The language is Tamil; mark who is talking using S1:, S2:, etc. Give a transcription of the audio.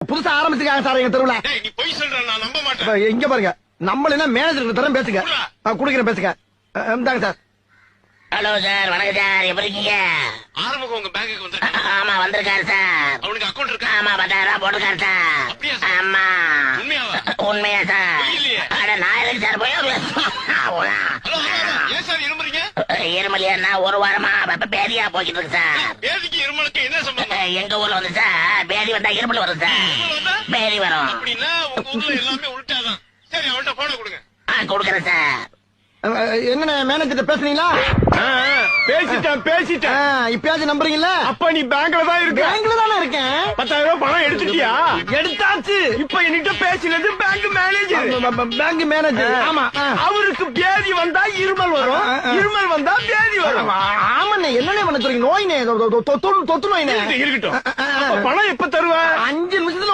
S1: புதுசா ஆரம்பிச்சிருக்காங்க சார் எங்க தெருவுல.
S2: நீ போய் சொல்ற, நான் நம்ப மாட்டேன்.
S1: எங்க பாருங்க, நம்மள மேனேஜருக்கு தரம் பேசுங்க. குடுக்கிறேன் பேசுங்க. இந்தாங்க சார்.
S3: ஹலோ சார், வணக்கம் சார், எப்படி இருக்கீங்க?
S2: ஆரம்பம் உங்க பேங்குக்கு வந்திருக்காங்க.
S3: ஆமா வந்திருக்காரு சார்.
S2: அவனுக்கு அக்கௌண்ட் இருக்கா?
S3: ஆமா 10,000 போட்டிருக்காரு சார்.
S2: அப்படியா சார்?
S3: ஆமா.
S2: உண்மையாவா?
S3: உண்மையா சார்?
S2: இல்லையே.
S3: அட நான் எதுக்கு சார் போய்
S2: ஹலோ, ஏன் சார் இருமுறீங்க?
S3: இருமலியா ஒரு வாரமா பேதியா போய்கிட்டு இருக்கு சார்.
S2: பேதிக்கு இருமலுக்கு என்ன சம்பந்தம்?
S3: எங்க ஊர்ல வந்து சார் பேதி வந்தா இருமல் வரும் சார்.
S2: இருமல் வந்தா?
S3: பேதி வரும்.
S2: அப்படின்னா உங்க ஊர்ல எல்லாமே உள்டாதான். சரி, அவன்கிட்ட போன கொடுங்க.
S3: கொடுக்குறேன் சார்.
S1: என்ன மேனேஜர் பேசுறீங்களா?
S4: பேசிட்டேன்.
S1: இப்பயாச்சும் நம்புறீங்களா?
S4: அப்ப நீ பேங்க்ல தான் இருக்க.
S1: பேங்க்ல தானே இருக்கேன்.
S4: 10,000 ரூபாய் பணம் எடுத்துட்டியா?
S1: எடுத்தாச்சு.
S4: இப்ப என்கிட்ட பேசினது பேங்க் மேனேஜர்.
S1: Bank manager.
S4: ஆமா, அவருக்கு பேதி வந்தா இருமல் வரும், இருமல் வந்தா பேதி வரும்.
S1: ஆமாண்ணே, என்னண்ணே பண்ண சொல்றீங்க? நோய்னே, தொத்து நோய்னே.
S4: இருக்கட்டும். அப்ப பணம் எப்ப தருவ?
S1: 5 நிமிஷத்துல